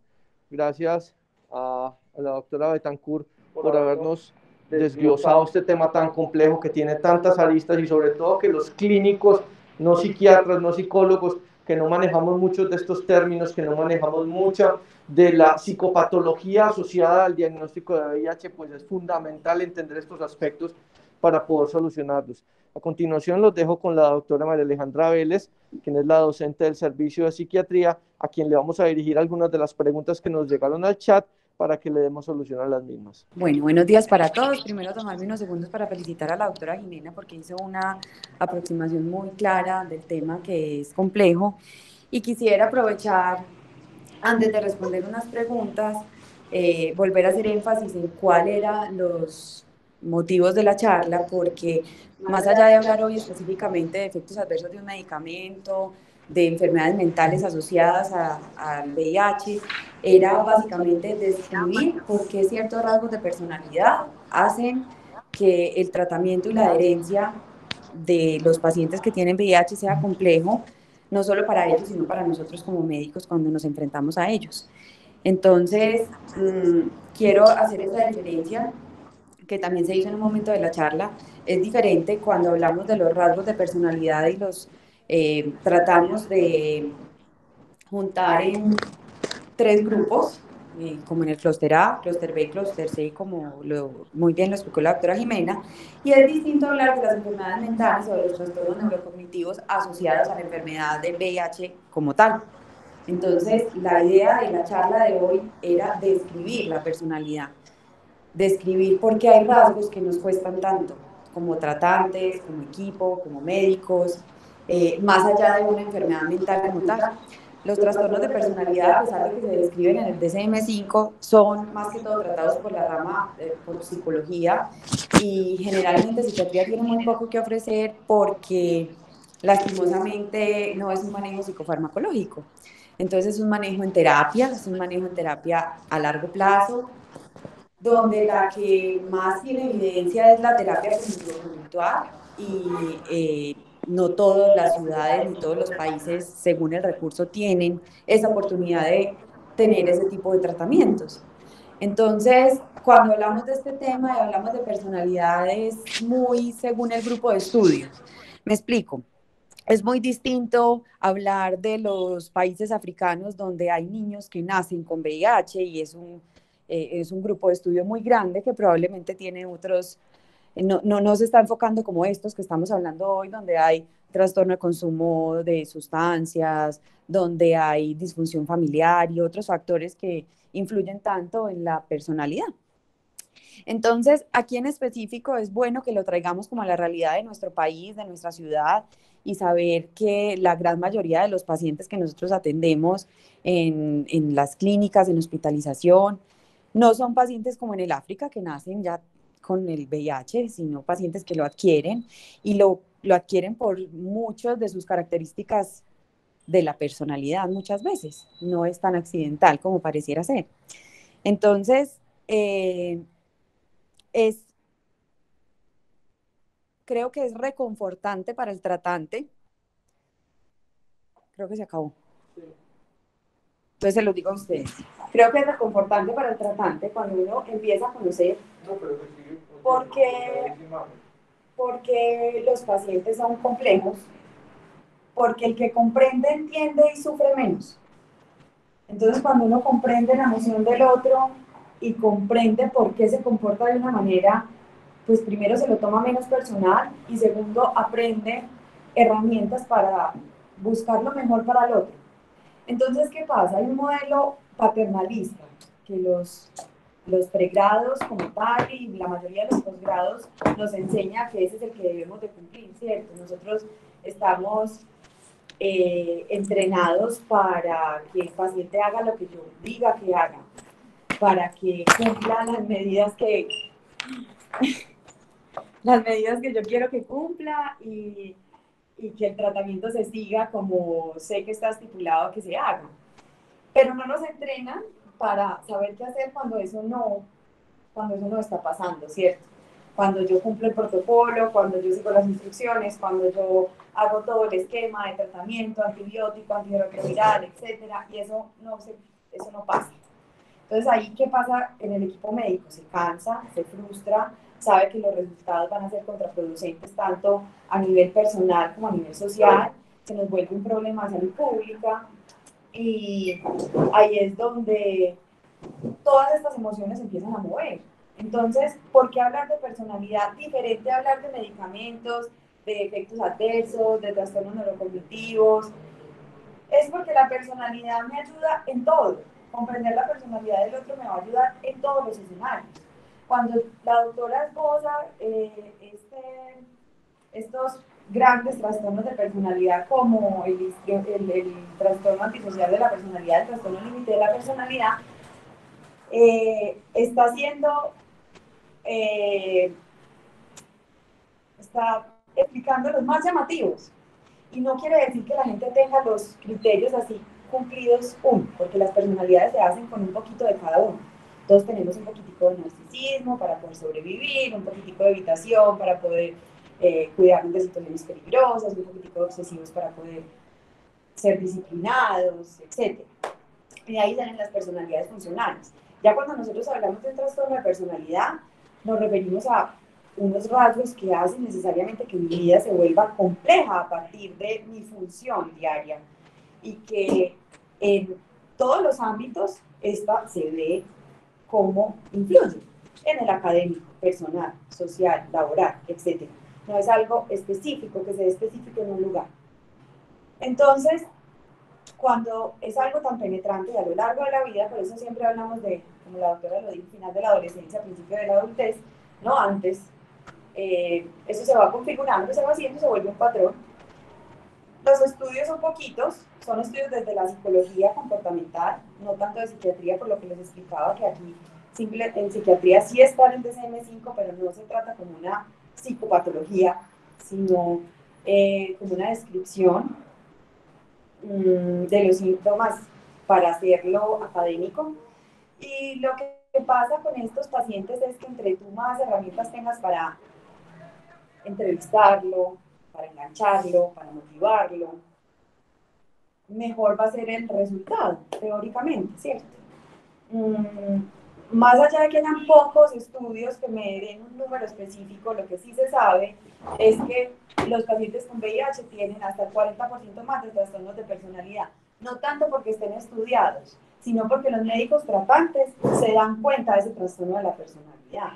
Gracias a la doctora Betancourt por habernos desglosado este tema tan complejo que tiene tantas aristas y sobre todo que los clínicos, no psiquiatras, no psicólogos, que no manejamos muchos de estos términos, que no manejamos mucha de la psicopatología asociada al diagnóstico de VIH, pues es fundamental entender estos aspectos para poder solucionarlos. A continuación los dejo con la doctora María Alejandra Vélez, quien es la docente del servicio de psiquiatría, a quien le vamos a dirigir algunas de las preguntas que nos llegaron al chat para que le demos solución a las mismas. Bueno, buenos días para todos. Primero tomarme unos segundos para felicitar a la doctora Jimena porque hizo una aproximación muy clara del tema que es complejo y quisiera aprovechar, antes de responder unas preguntas, volver a hacer énfasis en cuáles eran los motivos de la charla, porque más allá de hablar hoy específicamente de efectos adversos de un medicamento, de enfermedades mentales asociadas al VIH, era básicamente describir por qué ciertos rasgos de personalidad hacen que el tratamiento y la adherencia de los pacientes que tienen VIH sea complejo, no solo para ellos, sino para nosotros como médicos cuando nos enfrentamos a ellos. Entonces, quiero hacer esta diferencia que también se hizo en un momento de la charla. Es diferente cuando hablamos de los rasgos de personalidad y los tratamos de juntar en tres grupos, como en el clúster A, clúster B, clúster C, como muy bien lo explicó la doctora Jimena, y es distinto hablar de las enfermedades mentales o de los trastornos neurocognitivos asociados a la enfermedad del VIH como tal. Entonces, la idea de la charla de hoy era describir la personalidad, describir por qué hay rasgos que nos cuestan tanto, como tratantes, como equipo, como médicos, más allá de una enfermedad mental como tal. Los trastornos de personalidad, a pesar de que se describen en el DSM-5, son más que todo tratados por la rama, por psicología, y generalmente psiquiatría tiene muy poco que ofrecer porque lastimosamente no es un manejo psicofarmacológico. Entonces es un manejo en terapia, es un manejo en terapia a largo plazo, donde la que más tiene evidencia es la terapia cognitivo-conductual y no todas las ciudades ni todos los países, según el recurso, tienen esa oportunidad de tener ese tipo de tratamientos. Entonces, cuando hablamos de este tema y hablamos de personalidades muy según el grupo de estudios, me explico. Es muy distinto hablar de los países africanos donde hay niños que nacen con VIH y es un grupo de estudio muy grande que probablemente tiene otros, no se está enfocando como estos que estamos hablando hoy, donde hay trastorno de consumo de sustancias, donde hay disfunción familiar y otros factores que influyen tanto en la personalidad. Entonces, aquí en específico es bueno que lo traigamos como a la realidad de nuestro país, de nuestra ciudad, y saber que la gran mayoría de los pacientes que nosotros atendemos en las clínicas, en hospitalización, no son pacientes como en el África, que nacen ya con el VIH, sino pacientes que lo adquieren y lo adquieren por muchas de sus características de la personalidad muchas veces. No es tan accidental como pareciera ser. Entonces, es creo que es reconfortante para el tratante. Creo que se acabó. Entonces se lo digo a ustedes. Creo que es reconfortante para el tratante cuando uno empieza a conocer porque los pacientes son complejos, porque el que comprende, entiende y sufre menos. Entonces cuando uno comprende la emoción del otro y comprende por qué se comporta de una manera, pues primero se lo toma menos personal y segundo aprende herramientas para buscar lo mejor para el otro. Entonces, ¿qué pasa? Hay un modelo paternalista que los pregrados como tal y la mayoría de los posgrados nos enseña que ese es el que debemos de cumplir, ¿cierto? Nosotros estamos entrenados para que el paciente haga lo que yo diga que haga, para que cumpla las medidas que yo quiero que cumpla y que el tratamiento se siga como sé que está estipulado que se haga. Pero no nos entrenan para saber qué hacer cuando eso no está pasando, ¿cierto? Cuando yo cumplo el protocolo, cuando yo sigo las instrucciones, cuando yo hago todo el esquema de tratamiento, antibiótico, antirretroviral, etcétera, y eso no pasa. Entonces ahí, ¿qué pasa en el equipo médico? Se cansa, se frustra, sabe que los resultados van a ser contraproducentes tanto a nivel personal como a nivel social, se nos vuelve un problema de salud pública y ahí es donde todas estas emociones empiezan a mover. Entonces, ¿por qué hablar de personalidad diferente a hablar de medicamentos, de efectos adversos, de trastornos neurocognitivos? Es porque la personalidad me ayuda en todo. Comprender la personalidad del otro me va a ayudar en todos los escenarios. Cuando la doctora esboza estos grandes trastornos de personalidad como el trastorno antisocial de la personalidad, el trastorno límite de la personalidad, está explicando los más llamativos. Y no quiere decir que la gente tenga los criterios así cumplidos porque las personalidades se hacen con un poquito de cada uno. Todos tenemos un poquitico de narcisismo para poder sobrevivir, un poquitico de evitación para poder cuidarnos de situaciones peligrosas, un poquitico de obsesivos para poder ser disciplinados, etc. Y ahí salen las personalidades funcionales. Ya cuando nosotros hablamos de un trastorno de personalidad, nos referimos a unos rasgos que hacen necesariamente que mi vida se vuelva compleja a partir de mi función diaria y que en todos los ámbitos esta se ve cómo influye en el académico, personal, social, laboral, etc. No es algo específico, que se especifique en un lugar. Entonces, cuando es algo tan penetrante y a lo largo de la vida, por eso siempre hablamos de, como la doctora lo dijo, final de la adolescencia, principio de la adultez, no antes, eso se va configurando, se va haciendo, se vuelve un patrón. Los estudios son poquitos, son estudios desde la psicología comportamental, no tanto de psiquiatría, por lo que les explicaba que aquí en psiquiatría sí están en DSM-5, pero no se trata como una psicopatología, sino como una descripción de los síntomas para hacerlo académico. Y lo que que pasa con estos pacientes es que entre tú más herramientas tengas para entrevistarlo, para engancharlo, para motivarlo, mejor va a ser el resultado, teóricamente, ¿cierto? Más allá de que hayan pocos estudios que me den un número específico, lo que sí se sabe es que los pacientes con VIH tienen hasta el 40% más de trastornos de personalidad. No tanto porque estén estudiados, sino porque los médicos tratantes se dan cuenta de ese trastorno de la personalidad.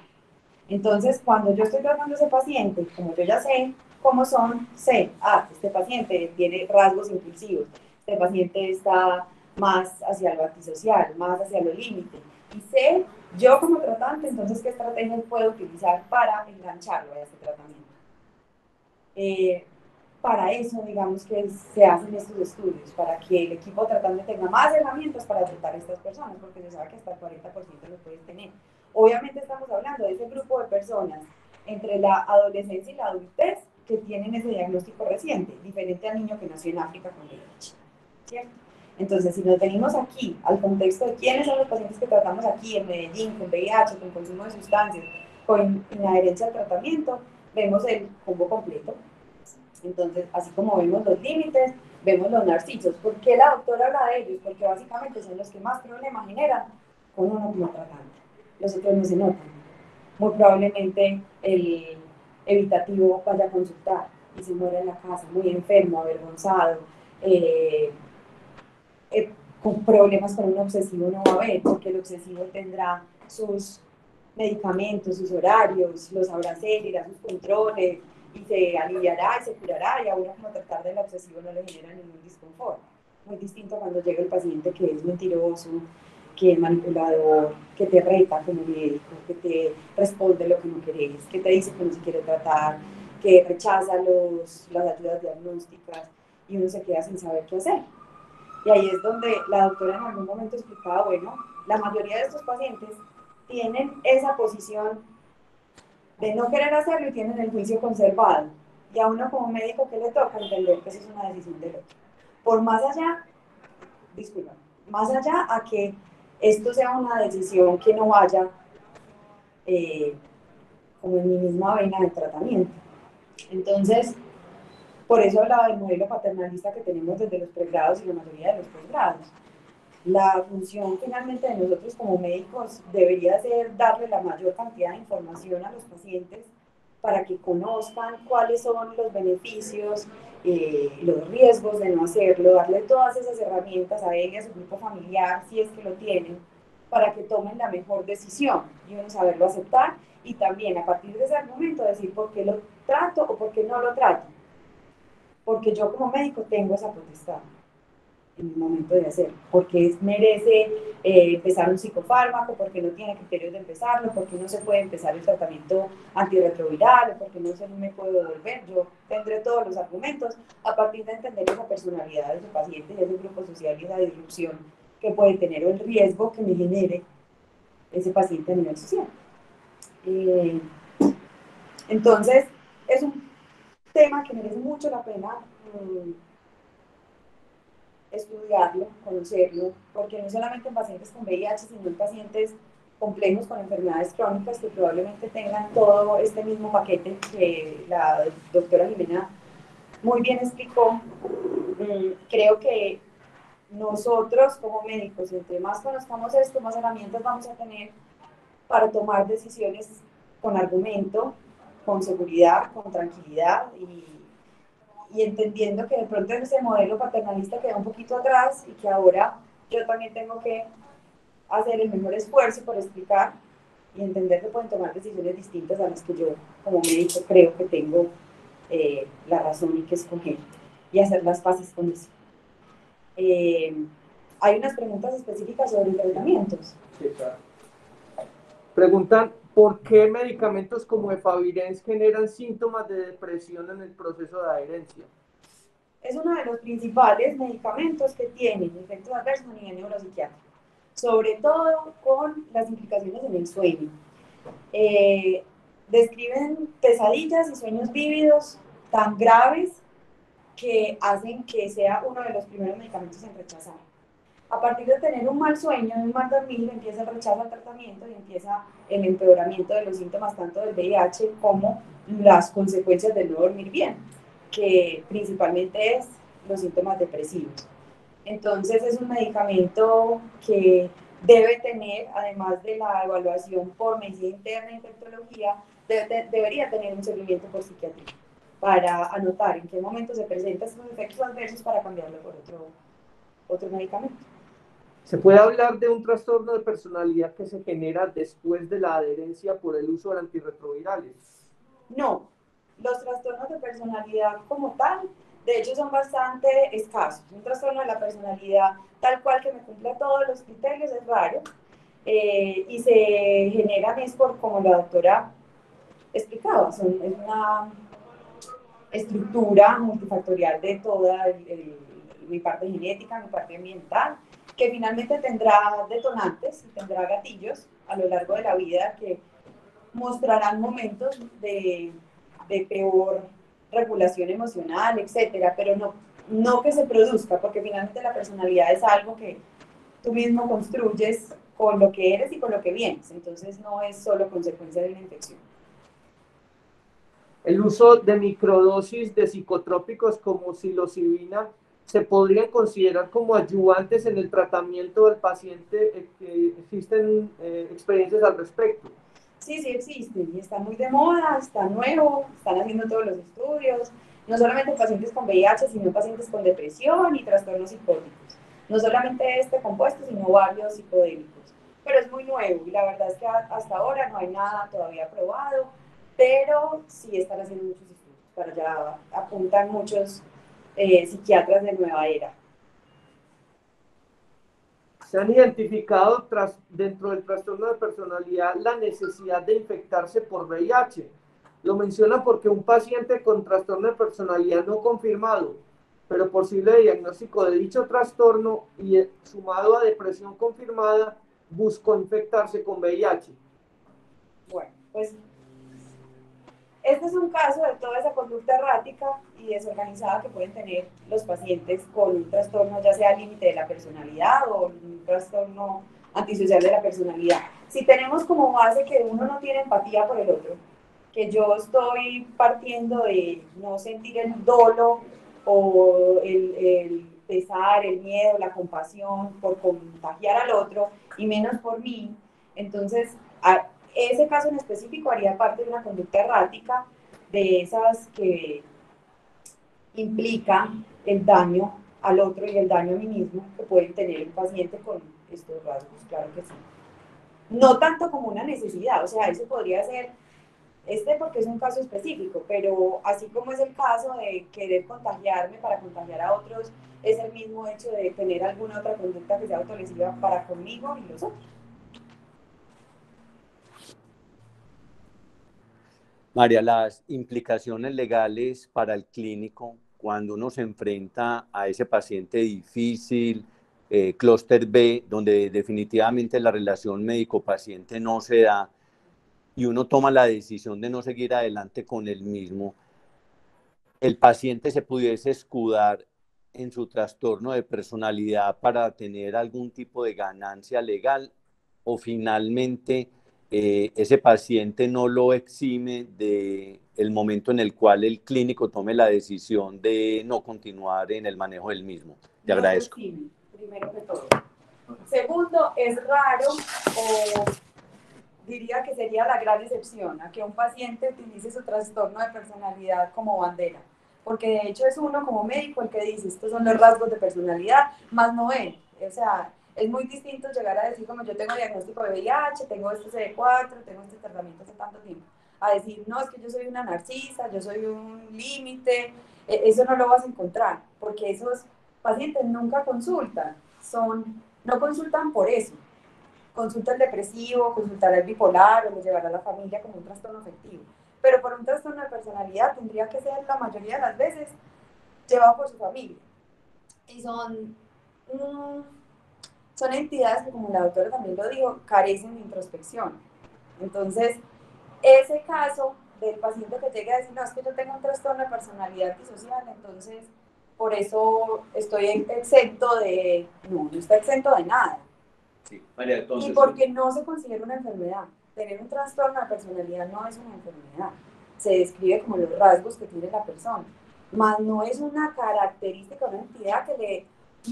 Entonces, cuando yo estoy tratando a ese paciente, como yo ya sé cómo son, sé, este paciente tiene rasgos impulsivos, este paciente está más hacia lo antisocial, más hacia lo límite, y sé yo como tratante, entonces, qué estrategias puedo utilizar para engancharlo a este tratamiento. Para eso, digamos que se hacen estos estudios, para que el equipo tratante tenga más herramientas para tratar a estas personas, porque se sabe que hasta el 40% lo pueden tener. Obviamente estamos hablando de ese grupo de personas entre la adolescencia y la adultez que tienen ese diagnóstico reciente, diferente al niño que nació en África con VIH, ¿cierto? Entonces, si nos venimos aquí al contexto de quiénes son los pacientes que tratamos aquí en Medellín con VIH, con consumo de sustancias, con inadherencia al tratamiento, vemos el combo completo. Entonces, así como vemos los límites, vemos los narcisos. ¿Por qué la doctora habla de ellos? Porque básicamente son los que más problemas generan con uno como tratante. Los otros no se notan. Muy probablemente el evitativo vaya a consultar y se muere en la casa, muy enfermo, avergonzado, con problemas con un obsesivo no va a haber, porque el obsesivo tendrá sus medicamentos, sus horarios, los sabrá hacer, irá a sus controles, y se aliviará y se curará, y a uno como tratar del obsesivo no le genera ningún disconfort. Muy distinto cuando llega el paciente que es mentiroso, que es manipulador, que te reta como médico, que te responde lo que no querés, que te dice que no se quiere tratar, que rechaza las ayudas diagnósticas, y uno se queda sin saber qué hacer. Y ahí es donde la doctora en algún momento explicaba, bueno, la mayoría de estos pacientes tienen esa posición de no querer hacerlo y tienen el juicio conservado. Y a uno como médico, ¿qué le toca? Entender que eso es una decisión del otro. Por más allá, disculpa, más allá a que esto sea una decisión que no vaya como en mi misma vena de tratamiento. Entonces, por eso hablaba del modelo paternalista que tenemos desde los pregrados y la mayoría de los posgrados. La función finalmente de nosotros como médicos debería ser darle la mayor cantidad de información a los pacientes para que conozcan cuáles son los beneficios, los riesgos de no hacerlo, darle todas esas herramientas a él y a su grupo familiar, si es que lo tienen, para que tomen la mejor decisión y uno saberlo aceptar y también a partir de ese argumento decir por qué lo trato o por qué no lo trato, porque yo como médico tengo esa potestad en el momento de hacerlo, porque merece empezar un psicofármaco, porque no tiene criterios de empezarlo, porque no se puede empezar el tratamiento antirretroviral, o porque no me puedo devolver. Yo tendré todos los argumentos a partir de entender esa personalidad de su paciente y ese grupo social y esa disrupción que puede tener o el riesgo que me genere ese paciente a nivel social. Entonces, es un tema que merece mucho la pena estudiarlo, conocerlo, porque no solamente en pacientes con VIH, sino en pacientes complejos con enfermedades crónicas que probablemente tengan todo este mismo paquete que la doctora Jimena muy bien explicó. Creo que nosotros como médicos, entre más conozcamos esto, más herramientas vamos a tener para tomar decisiones con argumento, con seguridad, con tranquilidad y entendiendo que de pronto ese modelo paternalista queda un poquito atrás y que ahora yo también tengo que hacer el mejor esfuerzo por explicar y entender que pueden tomar decisiones distintas a las que yo como médico creo que tengo la razón y que escoger y hacer las paces con eso. Hay unas preguntas específicas sobre tratamientos. Sí, claro. Preguntan, ¿por qué medicamentos como Efavirenz generan síntomas de depresión en el proceso de adherencia? Es uno de los principales medicamentos que tienen efectos adversos a nivel neuropsiquiátrico, sobre todo con las implicaciones en el sueño. Describen pesadillas y sueños vívidos tan graves que hacen que sea uno de los primeros medicamentos en rechazar. A partir de tener un mal sueño, un mal dormir, empieza el rechazo al tratamiento y empieza el empeoramiento de los síntomas tanto del VIH como las consecuencias de no dormir bien, que principalmente es los síntomas depresivos. Entonces es un medicamento que debe tener, además de la evaluación por medicina interna e infectología, debería tener un seguimiento por psiquiatría para anotar en qué momento se presentan estos efectos adversos para cambiarlo por otro medicamento. ¿Se puede hablar de un trastorno de personalidad que se genera después de la adherencia por el uso de antirretrovirales? No, los trastornos de personalidad como tal, de hecho son bastante escasos. Un trastorno de la personalidad tal cual que me cumpla todos los criterios es raro, y se generan es por, como la doctora explicaba, es una estructura multifactorial de toda mi parte genética, mi parte ambiental, que finalmente tendrá detonantes y tendrá gatillos a lo largo de la vida que mostrarán momentos de peor regulación emocional, etcétera, pero no que se produzca, porque finalmente la personalidad es algo que tú mismo construyes con lo que eres y con lo que vienes, entonces no es solo consecuencia de una infección. El uso de microdosis de psicotrópicos como psilocibina se podrían considerar como ayudantes en el tratamiento del paciente. ¿Existen experiencias al respecto? Sí, sí existen y está muy de moda, está nuevo, están haciendo todos los estudios, no solamente pacientes con VIH, sino pacientes con depresión y trastornos psicóticos. No solamente este compuesto, sino varios psicodélicos. Pero es muy nuevo y la verdad es que hasta ahora no hay nada todavía aprobado, pero sí están haciendo muchos estudios, para allá apuntan muchos psiquiatras de nueva era. Se han identificado dentro del trastorno de personalidad la necesidad de infectarse por VIH. Lo menciona porque un paciente con trastorno de personalidad no confirmado, pero posible diagnóstico de dicho trastorno y sumado a depresión confirmada, buscó infectarse con VIH. Bueno, pues este es un caso de toda esa conducta errática y desorganizada que pueden tener los pacientes con un trastorno, ya sea límite de la personalidad o un trastorno antisocial de la personalidad. Si tenemos como base que uno no tiene empatía por el otro, que yo estoy partiendo de no sentir el dolo o el pesar, el miedo, la compasión por contagiar al otro y menos por mí, entonces ese caso en específico haría parte de una conducta errática, de esas que implica el daño al otro y el daño a mí mismo que pueden tener un paciente con estos rasgos, claro que sí. No tanto como una necesidad, o sea, eso podría ser porque es un caso específico, pero así como es el caso de querer contagiarme para contagiar a otros, es el mismo hecho de tener alguna otra conducta que sea autolesiva para conmigo y los otros. María, las implicaciones legales para el clínico cuando uno se enfrenta a ese paciente difícil, clúster B, donde definitivamente la relación médico-paciente no se da y uno toma la decisión de no seguir adelante con el mismo, el paciente se pudiese escudar en su trastorno de personalidad para tener algún tipo de ganancia legal o finalmente ese paciente no lo exime del momento en el cual el clínico tome la decisión de no continuar en el manejo del mismo. Te agradezco. No exime, primero que todo. Segundo, es raro o diría que sería la gran excepción a que un paciente utilice su trastorno de personalidad como bandera, porque de hecho es uno como médico el que dice estos son los rasgos de personalidad, más no él. O sea, es muy distinto llegar a decir como yo tengo diagnóstico de VIH, tengo este CD4, tengo este tratamiento hace tanto tiempo, a decir no, es que yo soy una narcisa, yo soy un límite. Eso no lo vas a encontrar, porque esos pacientes nunca consultan, no consultan por eso. Consulta al depresivo, consultar al bipolar o lo llevará a la familia como un trastorno afectivo. Pero por un trastorno de personalidad tendría que ser la mayoría de las veces llevado por su familia. Y son entidades que, como la doctora también lo dijo, carecen de introspección. Entonces, ese caso del paciente que llegue a decir, no, es que yo tengo un trastorno de personalidad disocial, entonces por eso estoy exento de, no está exento de nada. Sí, María, entonces, y porque no se considera una enfermedad. Tener un trastorno de personalidad no es una enfermedad. Se describe como los rasgos que tiene la persona, mas no es una característica, una entidad que le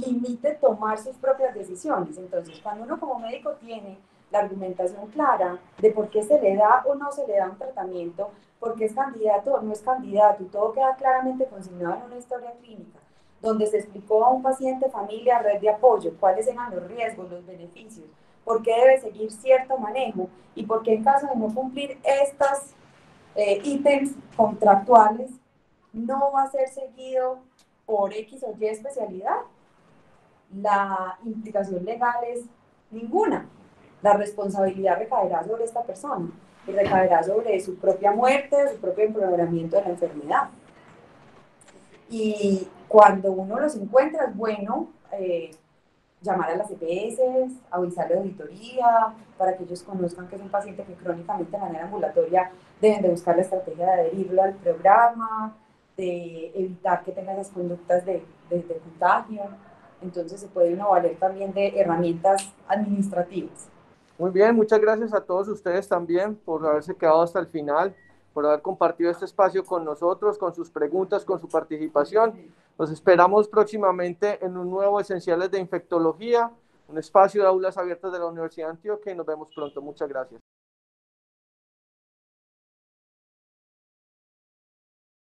limite tomar sus propias decisiones. Entonces, cuando uno como médico tiene la argumentación clara de por qué se le da o no se le da un tratamiento, por qué es candidato o no es candidato, y todo queda claramente consignado en una historia clínica, donde se explicó a un paciente, familia, red de apoyo, cuáles eran los riesgos, los beneficios, por qué debe seguir cierto manejo y por qué en caso de no cumplir estos ítems contractuales no va a ser seguido por X o Y especialidad. La implicación legal es ninguna. La responsabilidad recaerá sobre esta persona y recaerá sobre su propia muerte, su propio empeoramiento de la enfermedad. Y cuando uno los encuentra es bueno llamar a las EPS, avisarle de auditoría, para que ellos conozcan que es un paciente que crónicamente de manera ambulatoria deben de buscar la estrategia de adherirlo al programa, de evitar que tenga esas conductas de contagio. Entonces se puede uno valer también de herramientas administrativas. Muy bien, muchas gracias a todos ustedes también por haberse quedado hasta el final, por haber compartido este espacio con nosotros, con sus preguntas, con su participación. Los esperamos próximamente en un nuevo Esenciales de Infectología, un espacio de aulas abiertas de la Universidad de Antioquia y nos vemos pronto. Muchas gracias.